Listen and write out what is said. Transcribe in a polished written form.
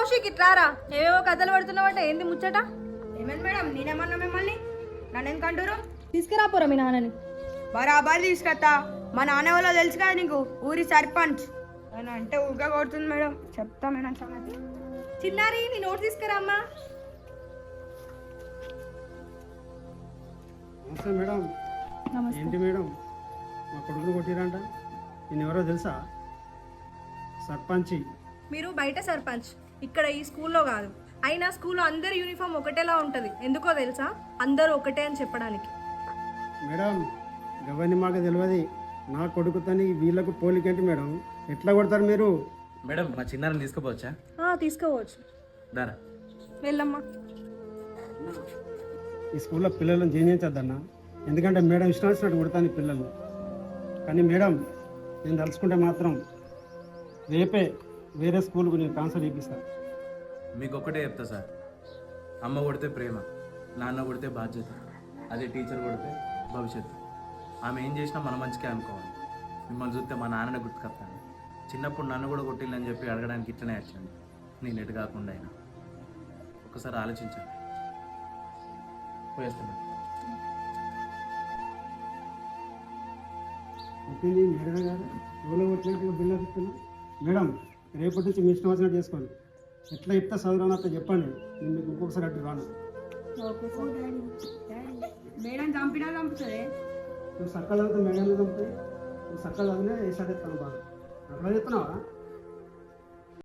కౌశిక్ ఇట్లారా ఏవేవో కథలు పడుతున్నావట ఏంది ముచ్చట? ఏమైంది మేడం? నేనేమన్నా మిమ్మల్ని? నన్ను ఎందుకు అంటారు? తీసుకురాపోరా మీ నాన్నని. బరాబర్ తీసుకొస్తా. మా నాన్న వాళ్ళో తెలుసు కదా నీకు, ఊరి సర్పంచ్. ఆయన అంటే ఊగా కొడుతుంది మేడం. చెప్తా మేడం సంగతి. చిన్నారి నీ నోట్ తీసుకురామ్మా. నమస్తే మేడం. ఏంటి మేడం మా కొడుకును కొట్టిరంట? నేను ఎవరో తెలుసా? సర్పంచి. మీరు బయట సర్పంచ్, ఇక్కడ ఈ స్కూల్లో కాదు. అయినా స్కూల్లో అందరి యూనిఫామ్ ఒకటేలా ఉంటుంది. ఎందుకో తెలుసా? అందరూ ఒకటే అని చెప్పడానికి. మేడం గవన్నీ మాకు తెలియదు. నా కొడుకుతోని వీళ్ళకు పోలికేంటి మేడం? ఎట్లా కొడతారు మీరు? మేడం మా చిన్నారని తీసుకుపోవచ్చా? తీసుకోవచ్చు, దారా. వెళ్ళమ్మా. ఈ స్కూల్లో పిల్లలను చేయించద్దన్నా, ఎందుకంటే మేడం ఇష్టం వచ్చినట్టు కొడతాను ఈ పిల్లలు. కానీ మేడం నేను తలుచుకుంటే మాత్రం రేపే వేరే స్కూల్కు నేను ట్రాన్స్ఫర్ చేపిస్తాను. మీకు ఒక్కటే చెప్తా సార్, అమ్మ కొడితే ప్రేమ, నాన్న కొడితే బాధ్యత, అదే టీచర్ కొడితే భవిష్యత్తు. ఆమె ఏం చేసినా మన మంచికే అనుకోవాలి. మిమ్మల్ని చూస్తే మా నాన్ననే గుర్తుకొస్తాను. చిన్నప్పుడు నన్ను కూడా కొట్టిల్లని చెప్పి అడగడానికి ఇట్లనే వచ్చాను. నేను ఎటు కాకుండా అయినా ఒకసారి ఆలోచించండి. పోయేస్తాను. ఒప్పింది మేడమే కాదు, ఎవరో వచ్చినట్టుగా బిల్లు ఇస్తున్నా. మేడం రేపటి నుంచి మీ ఇష్టం వచ్చినట్టు చేసుకోండి. ఎట్లా చెప్తా చదువురాను అట్లా చెప్పండి. నేను మీకు ఇంకొకసారి అడ్డు రాను. మేడం చంపినా చంపుతుంది. నువ్వు సక్కలు చదివితే మేడం చదువుతాయి. నువ్వు సక్కలు చదివినా ఏ చదివిస్తాను బాగా. అట్లా చెప్తున్నావా?